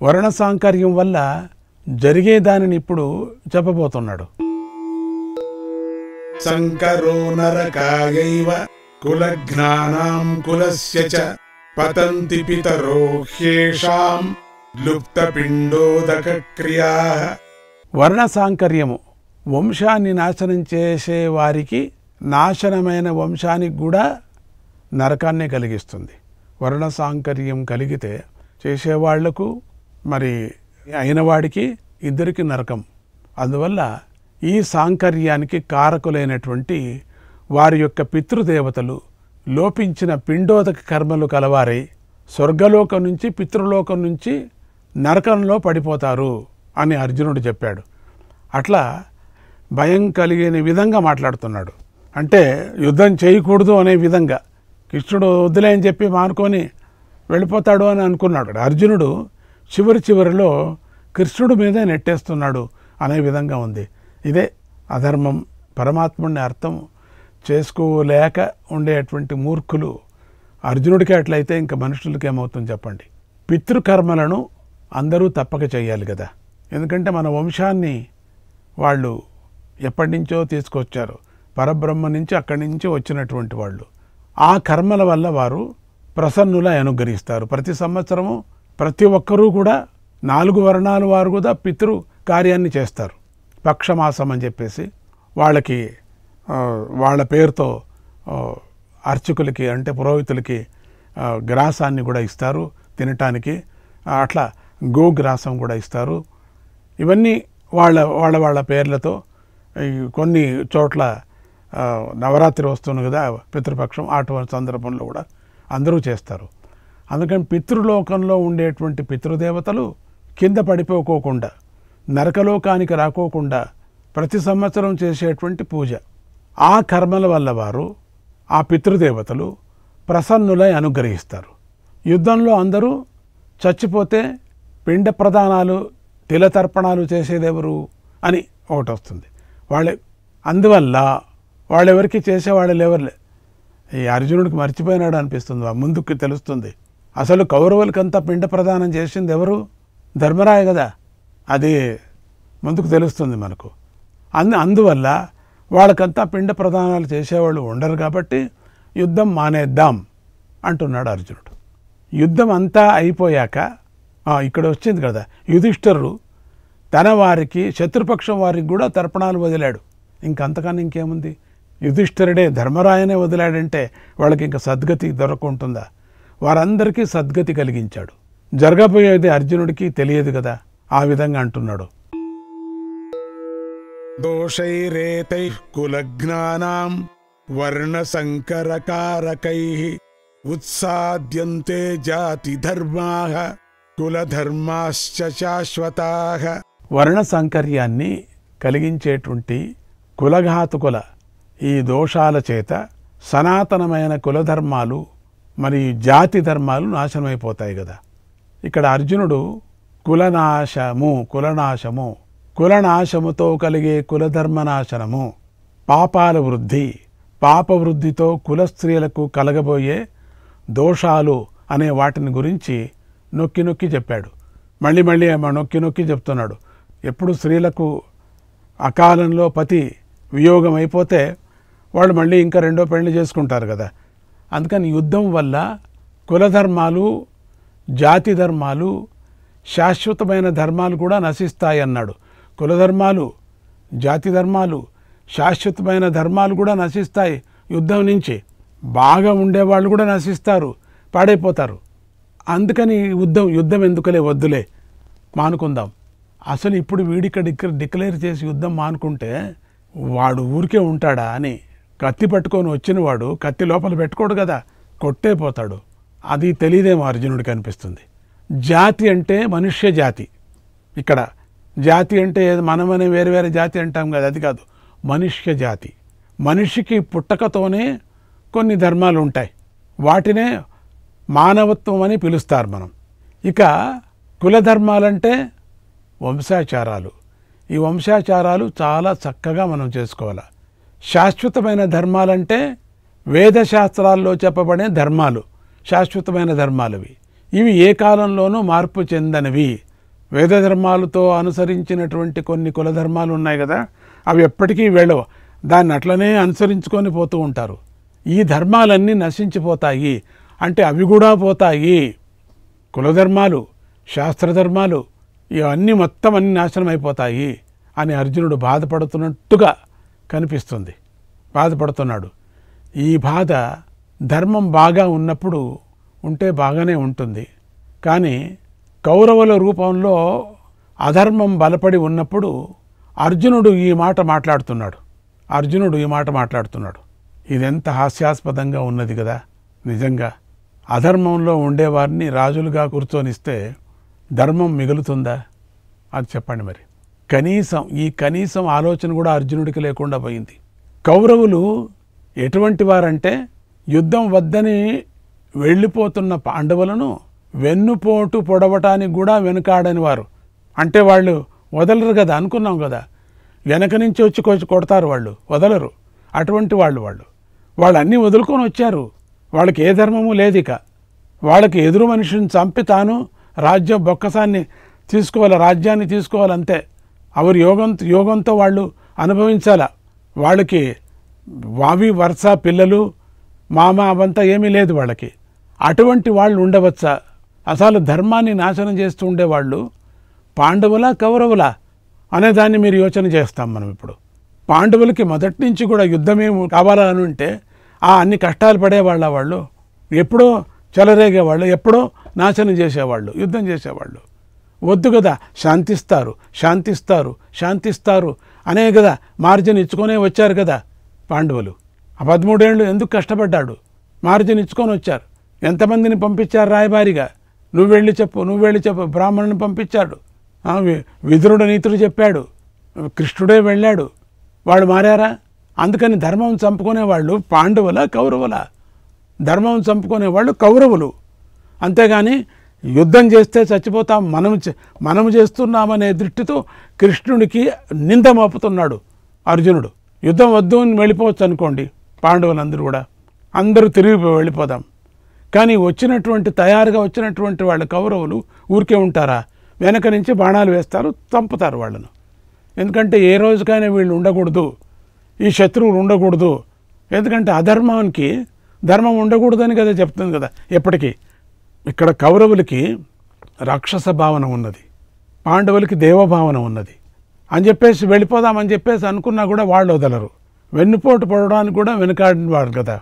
వర్ణ సాంకర్యం వల్ల జరిగేదానిని ఇప్పుడు చెప్పబోతున్నాడు. సంకరో నరకాయైవ కులఘ్నానాం కులస్య చ పతంతి పితరో హ్యేషాం లుప్తపిండోదక క్రియాః. వర్ణ సాంకర్యము వంశాన్ని నాశనం చేసే వారికి, నాశనమైన వంశానికి కూడా నరకాన్నే కలిగిస్తుంది. వర్ణ సాంకర్యం కలిగితే చేసేవాళ్లకు మరి అయినవాడికి ఇద్దరికి నరకం. అందువల్ల ఈ సాంకర్యానికి కారకులైనటువంటి వారి యొక్క పితృదేవతలు లోపించిన పిండోదక కర్మలు కలవారై స్వర్గలోకం నుంచి పితృలోకం నుంచి నరకంలో పడిపోతారు అని అర్జునుడు చెప్పాడు. అట్లా భయం కలిగిన విధంగా మాట్లాడుతున్నాడు. అంటే యుద్ధం చేయకూడదు అనే విధంగా, కృష్ణుడు వద్దులే అని చెప్పి మానుకొని వెళ్ళిపోతాడు అని అనుకున్నాడు. అర్జునుడు చివరిలో కృష్ణుడు మీదే నెట్టేస్తున్నాడు అనే విధంగా ఉంది. ఇదే అధర్మం. పరమాత్ముడిని అర్థం చేసుకోలేక ఉండేటువంటి మూర్ఖులు అర్జునుడికి అట్లయితే ఇంకా మనుషులకి ఏమవుతుంది చెప్పండి. పితృకర్మలను అందరూ తప్పక చేయాలి కదా. ఎందుకంటే మన వంశాన్ని వాళ్ళు ఎప్పటి నుంచో తీసుకొచ్చారు. పరబ్రహ్మ నుంచి అక్కడి నుంచి వచ్చినటువంటి వాళ్ళు. ఆ కర్మల వల్ల వారు ప్రసన్నులై అనుగ్రహిస్తారు. ప్రతి సంవత్సరము ప్రతి ఒక్కరూ కూడా 4 వర్ణాలు వారు కూడా పితృ కార్యాన్ని చేస్తారు. పక్షమాసం అని చెప్పేసి వాళ్ళకి వాళ్ళ పేరుతో అర్చకులకి అంటే పురోహితులకి గ్రాసాన్ని కూడా ఇస్తారు తినటానికి. అట్లా గోగ్రాసం కూడా ఇస్తారు. ఇవన్నీ వాళ్ళ పేర్లతో కొన్ని చోట్ల నవరాత్రి వస్తుంది కదా పితృపక్షం, అటువంటి సందర్భంలో కూడా అందరూ చేస్తారు. అందుకని పితృలోకంలో ఉండేటువంటి పితృదేవతలు కింద పడిపోకోకుండా, నరకలోకానికి రాకోకుండా ప్రతి సంవత్సరం చేసేటువంటి పూజ, ఆ కర్మల వల్ల వారు ఆ పితృదేవతలు ప్రసన్నులై అనుగ్రహిస్తారు. యుద్ధంలో అందరూ చచ్చిపోతే పిండ ప్రదానాలు తిలతర్పణాలు చేసేదెవరు అని ఒకటి వస్తుంది. అందువల్ల వాళ్ళెవరికి చేసేవాళ్ళు ఎవరులే. ఈ అర్జునుడికి మర్చిపోయినాడు అనిపిస్తుంది. ముందుకు తెలుస్తుంది అసలు కౌరవులకంతా పిండ ప్రదానం చేసింది ఎవరు? ధర్మరాయ కదా. అది ముందుకు తెలుస్తుంది మనకు. అందువల్ల వాళ్ళకంతా పిండ ప్రదానాలు చేసేవాళ్ళు ఉండరు కాబట్టి యుద్ధం మానేద్దాం అంటున్నాడు అర్జునుడు. యుద్ధం అంతా అయిపోయాక ఇక్కడ వచ్చింది కదా, యుధిష్ఠిరుడు తన వారికి శత్రుపక్షం వారికి కూడా తర్పణాలు వదిలాడు. ఇంకంతకన్నా ఇంకేముంది? యుధిష్ఠిరుడే ధర్మరాయనే వదిలాడంటే వాళ్ళకి ఇంకా సద్గతి దొరకుంటుందా? వారందరికీ సద్గతి కలిగించాడు. జరగబోయేది అర్జునుడికి తెలియదు కదా. ఆ విధంగా అంటున్నాడు. దోషైరేతైః కులజ్ఞానాం వర్ణ సంకరకారకైః ఉత్సాద్యంతే జాతి ధర్మాః కులధర్మాశ్చ శాశ్వతాః. వర్ణ సంకర్యాన్ని కలిగించేటువంటి కులఘాతుకుల ఈ దోషాల చేత సనాతనమైన కులధర్మాలు మరి జాతి ధర్మాలు నాశనమైపోతాయి కదా. ఇక్కడ అర్జునుడు కులనాశముతో కలిగే కులధర్మనాశనము, పాపాల వృద్ధి, పాపవృద్ధితో కుల స్త్రీలకు కలగబోయే దోషాలు అనే వాటిని గురించి నొక్కి నొక్కి చెప్పాడు. మళ్ళీ నొక్కి చెప్తున్నాడు. ఎప్పుడు స్త్రీలకు అకాలంలో పతి వియోగం అయిపోతే వాళ్ళు మళ్ళీ ఇంకా రెండో పెళ్లి చేసుకుంటారు కదా. అందుకని యుద్ధం వల్ల కులధర్మాలు, జాతి ధర్మాలు, శాశ్వతమైన ధర్మాలు కూడా నశిస్తాయి అన్నాడు. కులధర్మాలు, జాతి ధర్మాలు, శాశ్వతమైన ధర్మాలు కూడా నశిస్తాయి యుద్ధం నుంచి. బాగా ఉండేవాళ్ళు కూడా నశిస్తారు, పాడైపోతారు. అందుకని యుద్ధం ఎందుకులే, వద్దులే, మానుకుందాం. అసలు ఇప్పుడు వీడిక డిక్లేర్ చేసి యుద్ధం మానుకుంటే వాడు ఊరికే ఉంటాడా అని కత్తి పట్టుకొని వచ్చిన వాడు కత్తి లోపల పెట్టుకోడు కదా, కొట్టే పోతాడు. అది తెలియదేమో అర్జునుడికి అనిపిస్తుంది. జాతి అంటే మనుష్య జాతి. ఇక్కడ జాతి అంటే మనమనే వేరే వేరే జాతి అంటాం కదా, అది కాదు. మనుష్య జాతి. మనిషికి పుట్టకతోనే కొన్ని ధర్మాలు ఉంటాయి, వాటినే మానవత్వం అని పిలుస్తారు మనం. ఇక కులధర్మాలంటే వంశాచారాలు. ఈ వంశాచారాలు చాలా చక్కగా మనం చేసుకోవాలి. శాశ్వతమైన ధర్మాలంటే వేదశాస్త్రాల్లో చెప్పబడే ధర్మాలు శాశ్వతమైన ధర్మాలవి. ఇవి ఏ కాలంలోనూ మార్పు చెందనివి వేద ధర్మాలతో అనుసరించినటువంటి కొన్ని కులధర్మాలు ఉన్నాయి కదా, అవి ఎప్పటికీ వెళ్ళవు. దాన్ని అట్లనే అనుసరించుకొని పోతూ ఉంటారు. ఈ ధర్మాలన్నీ నశించిపోతాయి అంటే అవి కూడా పోతాయి. కులధర్మాలు, శాస్త్రధర్మాలు ఇవన్నీ మొత్తం అన్ని నాశనం అయిపోతాయి అని అర్జునుడు బాధపడుతున్నట్టుగా కనిపిస్తుంది. బాధపడుతున్నాడు. ఈ బాధ ధర్మం బాగా ఉన్నప్పుడు ఉంటే బాగానే ఉంటుంది. కానీ కౌరవుల రూపంలో అధర్మం బలపడి ఉన్నప్పుడు అర్జునుడు ఈ మాట మాట్లాడుతున్నాడు. ఇదెంత హాస్యాస్పదంగా ఉన్నది కదా. నిజంగా అధర్మంలో ఉండేవారిని రాజులుగా కూర్చొనిస్తే ధర్మం మిగులుతుందా? అది చెప్పండి మరి. కనీసం ఆలోచన కూడా అర్జునుడికి లేకుండా పోయింది. కౌరవులు ఎటువంటి వారంటే యుద్ధం వద్దని వెళ్ళిపోతున్న పాండవులను వెన్నుపోటు పొడవటానికి కూడా వెనుకాడని వారు. అంటే వాళ్ళు వదలరు కదా, అనుకున్నాం కదా. వెనక నుంచి వచ్చి కొడతారు, వాళ్ళు వదలరు. అటువంటి వాళ్ళు అన్నీ వదులుకొని వచ్చారు. వాళ్ళకి ఏ ధర్మము లేదు. ఇక వాళ్ళకి ఎదురు మనిషిని చంపి తాను రాజ్యం బొక్కసాన్ని తీసుకోవాలి, రాజ్యాన్ని తీసుకోవాలంతే. అవరు యోగంతో వాళ్ళు అనుభవించాల. వాళ్ళకి వావి వరుస పిల్లలు మామ అవంతా ఏమీ లేదు వాళ్ళకి. అటువంటి వాళ్ళు ఉండవచ్చా? అసలు ధర్మాన్ని నాశనం చేస్తూ ఉండేవాళ్ళు పాండవులా కౌరవులా అనేదాన్ని మీరు యోచన చేస్తాం మనం. ఇప్పుడు పాండవులకి మొదటి నుంచి కూడా యుద్ధమేమి కావాలని ఉంటే అన్ని కష్టాలు పడేవాళ్ళ వాళ్ళు, ఎప్పుడో చెలరేగేవాళ్ళు, ఎప్పుడో నాశనం చేసేవాళ్ళు, యుద్ధం చేసేవాళ్ళు. వద్దు కదా, శాంతిస్తారు అనే కదా మార్జిన్ ఇచ్చుకొనే వచ్చారు కదా పాండవులు. 13 ఏళ్ళు ఎందుకు కష్టపడ్డాడు? మార్జిన్ ఇచ్చుకొని వచ్చారు. ఎంతమందిని పంపించారు రాయబారిగా? నువ్వు వెళ్ళి చెప్పు. బ్రాహ్మణుని పంపించాడు. విదురుడు నీతుడు చెప్పాడు. కృష్ణుడే వెళ్ళాడు. వాళ్ళు మారారా? అందుకని ధర్మం చంపుకునేవాళ్ళు పాండవుల కౌరవుల? ధర్మం చంపుకునేవాళ్ళు కౌరవులు. అంతేగాని యుద్ధం చేస్తే చచ్చిపోతాం మనము చేస్తున్నామనే దృష్టితో కృష్ణుడికి నింద మోపుతున్నాడు అర్జునుడు. యుద్ధం వద్దు అని వెళ్ళిపోవచ్చు అనుకోండి పాండవులందరూ కూడా, అందరూ తిరిగి వెళ్ళిపోదాం. కానీ తయారుగా వచ్చినటువంటి వాళ్ళు కౌరవులు ఊరికే ఉంటారా? వెనక నుంచి బాణాలు వేస్తారు, చంపుతారు వాళ్ళను. ఎందుకంటే ఏ రోజుకైనా వీళ్ళు ఉండకూడదు, ఈ శత్రువులు ఉండకూడదు. ఎందుకంటే అధర్మానికి ధర్మం ఉండకూడదని కదా చెప్తుంది కదా ఎప్పటికీ. ఇక్కడ కౌరవులకి రాక్షస భావన ఉన్నది, పాండవులకి దేవభావన ఉన్నది అని చెప్పేసి వెళ్ళిపోదామని చెప్పేసి అనుకున్నా కూడా వాళ్ళు వదలరు. వెన్నుపోటు పడడానికి కూడా వెనుకాడిన వారు కదా.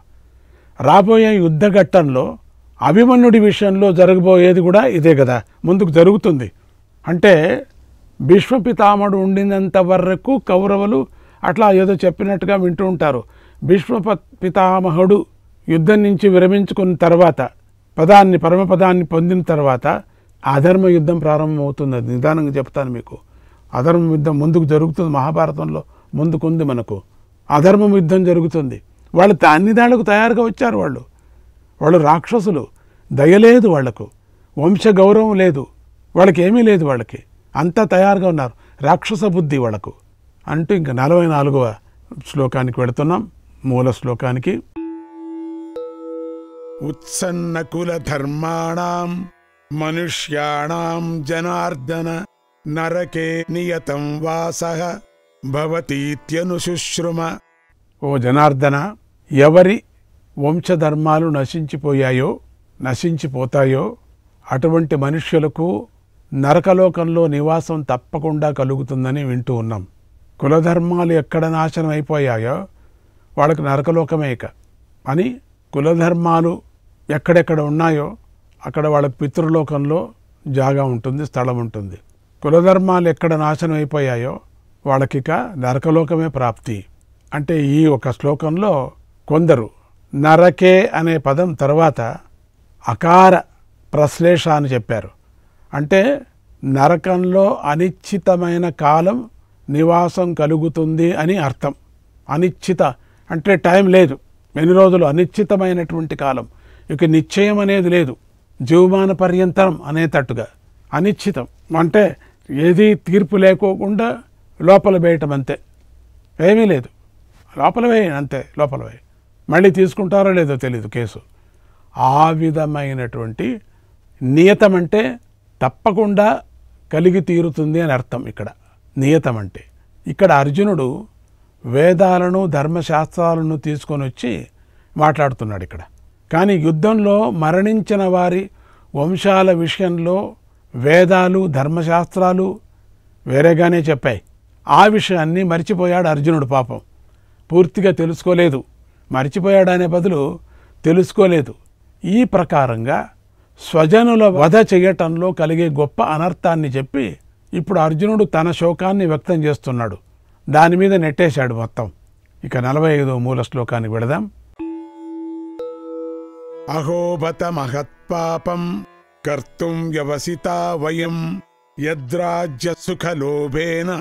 రాబోయే యుద్ధ ఘట్టంలో అభిమన్యుడి విషయంలో జరగబోయేది కూడా ఇదే కదా ముందుకు జరుగుతుంది. అంటే భీష్మపితామహుడు ఉండినంత వరకు కౌరవులు అట్లా ఏదో చెప్పినట్టుగా వింటూ ఉంటారు. భీష్మపితామహుడు యుద్ధం నుంచి విరమించుకున్న తర్వాత పరమపదాన్ని పొందిన తర్వాత అధర్మ యుద్ధం ప్రారంభమవుతుంది. అది నిదానంగా చెప్తాను మీకు. అధర్మ యుద్ధం ముందుకు జరుగుతుంది. మహాభారతంలో ముందుకుంది మనకు. అధర్మ యుద్ధం జరుగుతుంది. వాళ్ళు అన్ని దాళ్లకు తయారుగా వచ్చారు. వాళ్ళు రాక్షసులు. దయలేదు వాళ్లకు, వంశ గౌరవం లేదు, వాళ్ళకి ఏమీ లేదు. వాళ్ళకి అంతా తయారుగా ఉన్నారు. రాక్షస బుద్ధి వాళ్ళకు అంటూ ఇంకా 44వ శ్లోకానికి వెళుతున్నాం, మూల శ్లోకానికి. ఉత్సన్న కుల ధర్మాణం మనుష్యాణం జనార్దన నరకే నియతం వాసః భవతీత్యనుశుశ్రుమ. ఓ జనార్దన, ఎవరి వంశధర్మాలు నశించిపోతాయో అటువంటి మనుష్యులకు నరకలోకంలో నివాసం తప్పకుండా కలుగుతుందని వింటూ ఉన్నాం. కులధర్మాలు ఎక్కడ నాశనం అయిపోయాయో వాళ్ళకి నరకలోకమే ఇక అని, కులధర్మాలు ఎక్కడెక్కడ ఉన్నాయో అక్కడ వాళ్ళకి పితృలోకంలో జాగా ఉంటుంది, స్థలం ఉంటుంది. కులధర్మాలు ఎక్కడ నాశనం అయిపోయాయో వాళ్ళకిక నరకలోకమే ప్రాప్తి. అంటే ఈ ఒక శ్లోకంలో కొందరు నరకే అనే పదం తర్వాత అకార ప్రశ్లేష అని చెప్పారు. అంటే నరకంలో అనిశ్చితమైన కాలం నివాసం కలుగుతుంది అని అర్థం. అనిశ్చిత అంటే టైం లేదు, ఎన్ని రోజులు, అనిశ్చితమైనటువంటి కాలం. ఇక నిశ్చయం అనేది లేదు, జీవమాన పర్యంతరం అనేటట్టుగా అనిశ్చితం. అంటే ఏది తీర్పు లేకోకుండా లోపల వేయటం అంతే, ఏమీ లేదు, లోపల వేయండి అంతే, లోపల వేయి, మళ్ళీ తీసుకుంటారో లేదో తెలీదు కేసు. ఆ విధమైనటువంటి నియతం అంటే తప్పకుండా కలిగి తీరుతుంది అని అర్థం. ఇక్కడ నియతం అంటే ఇక్కడ అర్జునుడు వేదాలను ధర్మశాస్త్రాలను తీసుకొని వచ్చి మాట్లాడుతున్నాడు ఇక్కడ. కానీ యుద్ధంలో మరణించిన వారి వంశాల విషయంలో వేదాలు ధర్మశాస్త్రాలు వేరేగానే చెప్పాయి. ఆ విషయాన్ని మరిచిపోయాడు అర్జునుడు. పాపం పూర్తిగా తెలుసుకోలేదు. మరిచిపోయాడనే బదులు తెలుసుకోలేదు. ఈ ప్రకారంగా స్వజనుల వధ చేయటంలో కలిగే గొప్ప అనర్థాన్ని చెప్పి ఇప్పుడు అర్జునుడు తన శోకాన్ని వ్యక్తం చేస్తున్నాడు. దాని మీద నెట్టేశాడు మొత్తం. ఇక 45వ మూల శ్లోకానికి వెళదాం. అహోబత మహత్పాపం కర్తుం వ్యవసితా వయం యద్రాజ్య సుఖలోభేన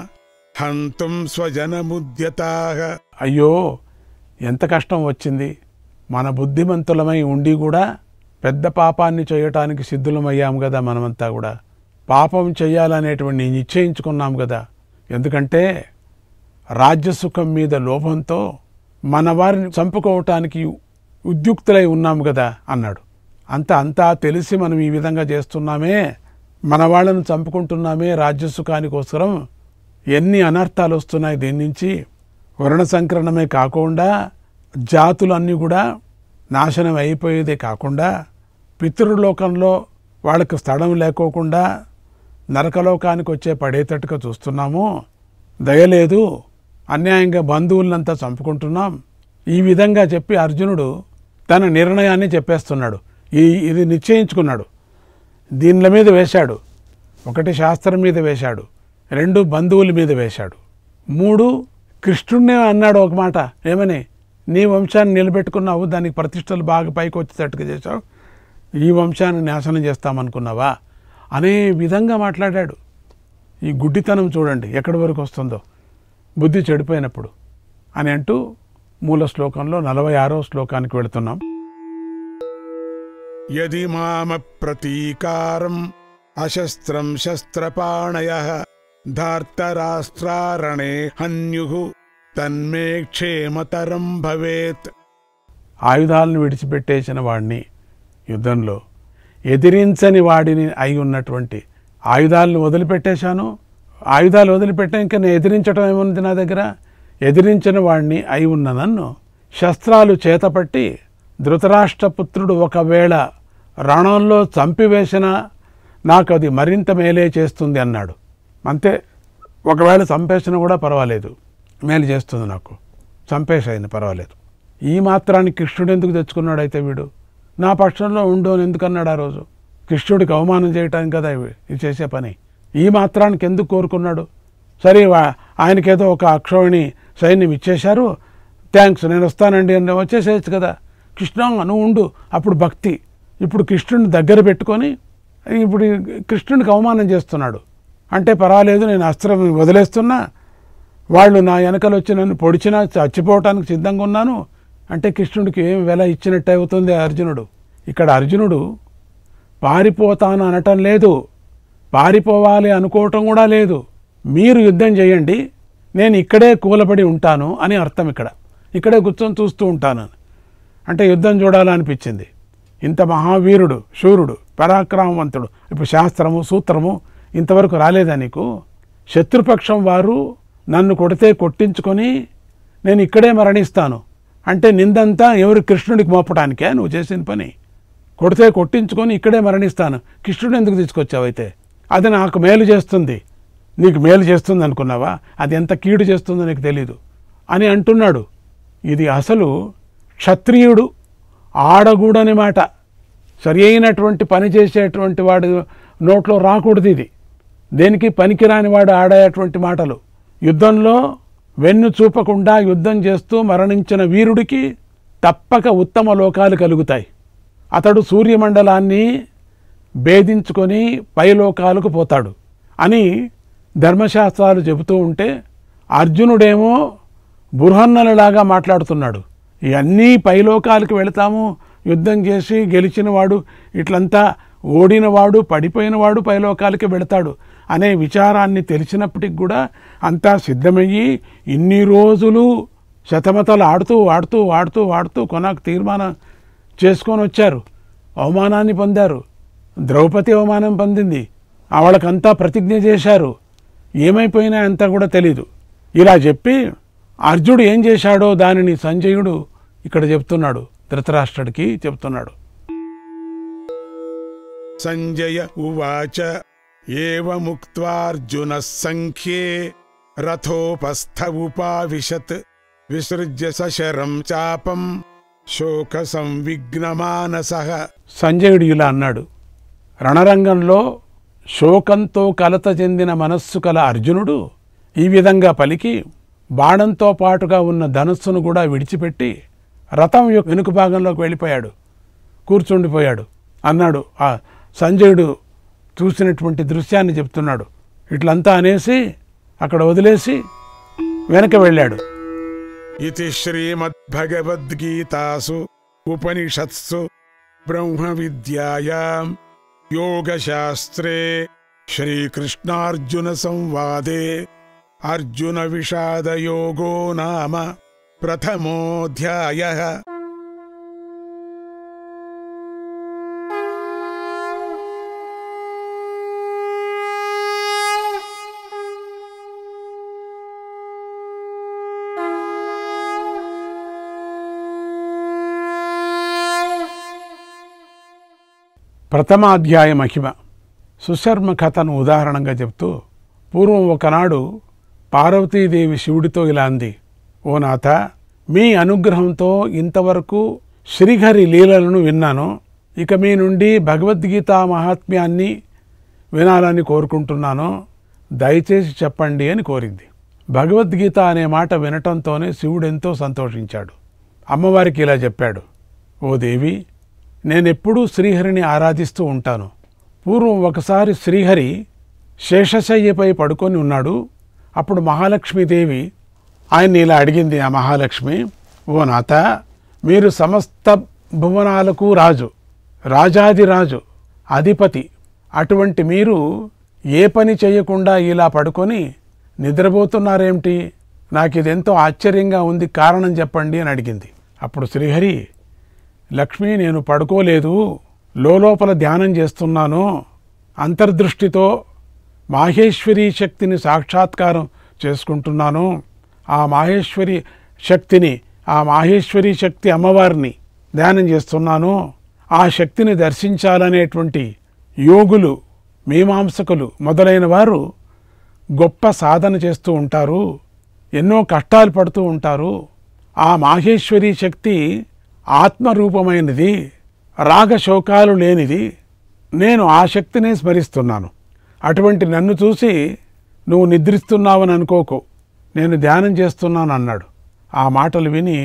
హంతుం స్వజనముద్యతాః. అయ్యో ఎంత కష్టం వచ్చింది. మన బుద్ధిమంతులమై ఉండి కూడా పెద్ద పాపాన్ని చేయటానికి సిద్ధులమయ్యాం కదా. మనమంతా కూడా పాపం చెయ్యాలనేటువంటి నిశ్చయించుకున్నాం కదా. ఎందుకంటే రాజ్యసుఖం మీద లోభంతో మన వారిని చంపుకోవటానికి ఉద్యుక్తులై ఉన్నాము కదా అన్నాడు. అంతా తెలిసి మనం ఈ విధంగా చేస్తున్నామే, మన వాళ్ళను చంపుకుంటున్నామే రాజ్యసుఖానికోసరం. ఎన్ని అనర్థాలు వస్తున్నాయి దీని నుంచి. వర్ణ సంకరణమే కాకుండా జాతులన్నీ కూడా నాశనం అయిపోయేదే కాకుండా పితృలోకంలో వాళ్ళకు స్థలం లేకోకుండా నరకలోకానికి వచ్చే పడేటట్టుగా చూస్తున్నాము. దయలేదు, అన్యాయంగా బంధువులంతా చంపుకుంటున్నాం. ఈ విధంగా చెప్పి అర్జునుడు తన నిర్ణయాన్ని చెప్పేస్తున్నాడు. ఇది నిశ్చయించుకున్నాడు. దీనిల మీద వేశాడు. 1 శాస్త్రం మీద వేశాడు, 2 బంధువుల మీద వేశాడు, 3 కృష్ణుడినే అన్నాడు ఒక మాట. ఏమని? నీ వంశాన్ని నిలబెట్టుకున్నావు, దానికి ప్రతిష్టలు బాగా పైకి వచ్చేటట్టుగా చేశావు, ఈ వంశాన్ని నాశనం చేస్తామనుకున్నావా అనే విధంగా మాట్లాడాడు. ఈ గుడ్డితనం చూడండి ఎక్కడి వరకు వస్తుందో, బుద్ధి చెడిపోయినప్పుడు అని అంటూ మూల శ్లోకంలో 46వ శ్లోకానికి వెళుతున్నాం. యది మామ ప్రతీకారం అశస్త్రం శస్త్రపాణయః ధార్తరాష్ట్రారణే హన్యుః తన్మే క్షేమతరం భవేత్. ఆయుధాలను విడిచిపెట్టేసిన వాడిని, యుద్ధంలో ఎదిరించని వాడిని అయి ఉన్నటువంటి, ఆయుధాలను వదిలిపెట్టేశాను, ఆయుధాలు వదిలిపెట్టా, ఇంకా నేను ఎదిరించడం ఏముంది నా దగ్గర, ఎదిరించిన వాడిని అయి ఉన్న నన్ను శస్త్రాలు చేతపట్టి ధృతరాష్ట్రపుత్రుడు ఒకవేళ రణంలో చంపివేసినా నాకు అది మరింత మేలే చేస్తుంది అన్నాడు. అంతే, ఒకవేళ చంపేసినా కూడా పర్వాలేదు, మేలు చేస్తుంది నాకు, చంపేసాయని పర్వాలేదు. ఈ మాత్రానికి కృష్ణుడు ఎందుకు తెచ్చుకున్నాడు? అయితే వీడు నా పక్షంలో ఉండు అని ఎందుకన్నాడు ఆ రోజు? కృష్ణుడికి అవమానం చేయటానికి కదా ఇది చేసే పని. ఈ మాత్రానికి ఎందుకు కోరుకున్నాడు? సరే, ఆయనకేదో ఒక అక్షోహిణి సైన్యం ఇచ్చేశారు, థ్యాంక్స్ నేను వస్తానండి అని వచ్చేసేయచ్చు కదా. కృష్ణ నువ్వు ఉండు, అప్పుడు భక్తి. ఇప్పుడు కృష్ణుడిని దగ్గర పెట్టుకొని ఇప్పుడు కృష్ణుడికి అవమానం చేస్తున్నాడు. అంటే పర్వాలేదు, నేను అస్త్రం వదిలేస్తున్నా, వాళ్ళు నా వెనకలు వచ్చి నన్ను పొడిచినా చచ్చిపోవటానికి సిద్ధంగా ఉన్నాను అంటే కృష్ణుడికి ఏం వెల ఇచ్చినట్టు అవుతుంది అర్జునుడు. ఇక్కడ అర్జునుడు పారిపోతాను అనటం లేదు, పారిపోవాలి అనుకోవటం కూడా లేదు. మీరు యుద్ధం చేయండి, నేను ఇక్కడే కూలబడి ఉంటాను అని అర్థం. ఇక్కడే కూర్చొని చూస్తూ ఉంటాను అంటే యుద్ధం చూడాలనిపించింది. ఇంత మహావీరుడు, శూరుడు, పరాక్రమవంతుడు, ఇప్పుడు శాస్త్రము సూత్రము ఇంతవరకు రాలేదా నీకు? శత్రుపక్షం వారు నన్ను కొడితే కొట్టించుకొని నేను ఇక్కడే మరణిస్తాను అంటే నిందంతా ఎవరు? కృష్ణుడికి మోపటానికే నువ్వు చేసిన పని. కొడితే కొట్టించుకొని ఇక్కడే మరణిస్తాను, కృష్ణుడు ఎందుకు తీసుకొచ్చావు? అయితే అది నాకు మేలు చేస్తుంది, నీకు మేలు చేస్తుంది అనుకున్నావా? అది ఎంత కీడు చేస్తుందో నీకు తెలీదు అని అంటున్నాడు. ఇది అసలు క్షత్రియుడు ఆడగూడని మాట, సరి అయినటువంటి పని చేసేటువంటి వాడు నోట్లో రాకూడదు. ఇది దేనికి పనికిరాని వాడు ఆడేటువంటి మాటలు. యుద్ధంలో వెన్ను చూపకుండా యుద్ధం చేస్తూ మరణించిన వీరుడికి తప్పక ఉత్తమ లోకాలు కలుగుతాయి. అతడు సూర్యమండలాన్ని భేదించుకొని పైలోకాలకు పోతాడు అని ధర్మశాస్త్రాలు చెబుతూ ఉంటే అర్జునుడేమో బృహన్నలలాగా మాట్లాడుతున్నాడు. ఇవన్నీ పైలోకాలకు వెళతాము, యుద్ధం చేసి గెలిచినవాడు, ఇట్లంతా ఓడినవాడు, పడిపోయినవాడు పైలోకాలకి వెళతాడు అనే విచారాన్ని తెలిసినప్పటికి కూడా అంతా సిద్ధమయ్యి ఇన్ని రోజులు శతమతలు ఆడుతూ కొనకు తీర్మానం చేసుకొని వచ్చారు. అవమానాన్ని పొందారు. ద్రౌపది అవమానం పొందింది, వాళ్ళకంతా ప్రతిజ్ఞ చేశారు, ఏమైపోయినా అంతా కూడా తెలీదు. ఇలా చెప్పి అర్జునుడు ఏం చేశాడో దానిని సంజయుడు ఇక్కడ చెప్తున్నాడు, ధృతరాష్ట్రుడికి చెప్తున్నాడు. సంజయ ఉవాచ ఏవముక్త్వార్జునః సంఖ్యే రథోపస్థ ఉపావిశత్ విసృజ్య సశరం చాపం శోక సంవిఘ్నమానసః. సంజయుడు ఇలా అన్నాడు, రణరంగంలో శోకంతో కలత చెందిన మనస్సు కల అర్జునుడు ఈ విధంగా పలికి బాణంతో పాటుగా ఉన్న ధనుస్సును కూడా విడిచిపెట్టి రథం యొక్క వెనుక భాగంలోకి వెళ్ళిపోయాడు, కూర్చుండిపోయాడు అన్నాడు. ఆ సంజయుడు చూసినటువంటి దృశ్యాన్ని చెప్తున్నాడు. ఇట్లంతా అనేసి అక్కడ వదిలేసి వెనక వెళ్ళాడు. ఇతి శ్రీమద్భగవద్గీతాసు ఉపనిషత్సు బ్రహ్మ విద్యాయాం యోగశాస్త్రే శ్రీకృష్ణార్జున సంవాదే అర్జున విషాదయోగో నామ ప్రథమోऽధ్యాయః. ప్రథమాధ్యాయ మహిమ. సుశర్మ కథను ఉదాహరణంగా చెప్తూ, పూర్వం ఒకనాడు పార్వతీదేవి శివుడితో ఇలా అంది, ఓ నాథ, మీ అనుగ్రహంతో ఇంతవరకు శ్రీహరి లీలలను విన్నాను. ఇక మీ నుండి భగవద్గీత మహాత్మ్యాన్ని వినాలని కోరుకుంటున్నాను, దయచేసి చెప్పండి అని కోరింది. భగవద్గీత అనే మాట వినటంతోనే శివుడెంతో సంతోషించాడు. అమ్మవారికి ఇలా చెప్పాడు, ఓ దేవి, నేనెప్పుడూ శ్రీహరిని ఆరాధిస్తూ ఉంటాను. పూర్వం ఒకసారి శ్రీహరి శేషశయ్యపై పడుకొని ఉన్నాడు. అప్పుడు మహాలక్ష్మీదేవి ఆయన్ని ఇలా అడిగింది. ఆ మహాలక్ష్మి, ఓ నాథ, మీరు సమస్త భువనాలకు రాజు, రాజాదిరాజు, అధిపతి. అటువంటి మీరు ఏ పని చేయకుండా ఇలా పడుకొని నిద్రపోతున్నారేమిటి? నాకు ఇదెంతో ఆశ్చర్యంగా ఉంది, కారణం చెప్పండి అని అడిగింది. అప్పుడు శ్రీహరి, లక్ష్మి, నేను పడుకోలేదు, లోపల ధ్యానం చేస్తున్నాను. అంతర్దృష్టితో మాహేశ్వరీ శక్తిని సాక్షాత్కారం చేసుకుంటున్నాను. ఆ మాహేశ్వరి శక్తి అమ్మవారిని ధ్యానం చేస్తున్నాను. ఆ శక్తిని దర్శించాలనేటువంటి యోగులు, మీమాంసకులు మొదలైన వారు గొప్ప సాధన చేస్తూ ఉంటారు, ఎన్నో కష్టాలు పడుతూ ఉంటారు. ఆ మాహేశ్వరీ శక్తి ఆత్మరూపమైనది, రాగశోకాలు లేనిది. నేను ఆ శక్తినే స్మరిస్తున్నాను. అటువంటి నన్ను చూసి నువ్వు నిద్రిస్తున్నావని అనుకోకు, నేను ధ్యానం చేస్తున్నాను అన్నాడు. ఆ మాటలు విని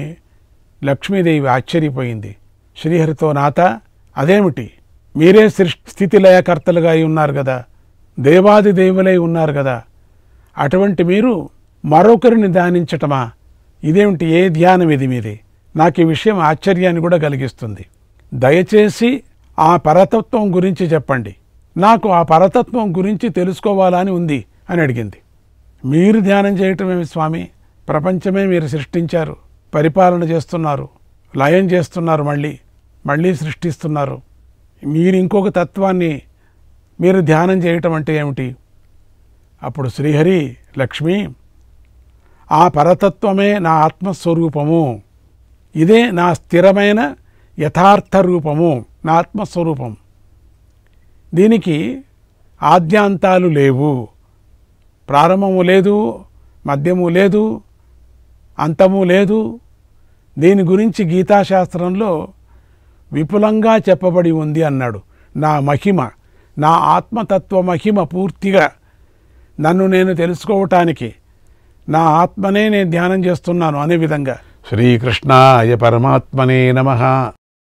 లక్ష్మీదేవి ఆశ్చర్యపోయింది. శ్రీహరితో, నాథ, అదేమిటి, మీరే స్థితి లయకర్తలుగా అయి ఉన్నారు కదా, దేవాది దేవులై ఉన్నారు కదా, అటువంటి మీరు మరొకరిని ధ్యానించటమా? ఇదేమిటి, ఏ ధ్యానం ఇది మీది? నాకు ఈ విషయం ఆశ్చర్యాన్ని కూడా కలిగిస్తుంది. దయచేసి ఆ పరతత్వం గురించి చెప్పండి, నాకు ఆ పరతత్వం గురించి తెలుసుకోవాలని ఉంది అని అడిగింది. మీరు ధ్యానం చేయటమేమి స్వామి, ప్రపంచమే మీరు సృష్టించారు, పరిపాలన చేస్తున్నారు, లయం చేస్తున్నారు, మళ్ళీ సృష్టిస్తున్నారు. మీరు ఇంకొక తత్వాన్ని మీరు ధ్యానం చేయటం అంటే ఏమిటి? అప్పుడు శ్రీహరి, లక్ష్మి, ఆ పరతత్వమే నా ఆత్మస్వరూపము, ఇదే నా స్థిరమైన యథార్థ రూపము, నా ఆత్మస్వరూపం. దీనికి ఆద్యాంతాలు లేవు, ప్రారంభము లేదు, మధ్యము లేదు, అంతము లేదు. దీని గురించి గీతాశాస్త్రంలో విపులంగా చెప్పబడి ఉంది అన్నాడు. నా మహిమ, నా ఆత్మతత్వ మహిమ పూర్తిగా నన్ను నేను తెలుసుకోవటానికి నా ఆత్మనే నేను ధ్యానం చేస్తున్నాను అనే విధంగా. శ్రీకృష్ణాయ పరమాత్మనే నమః.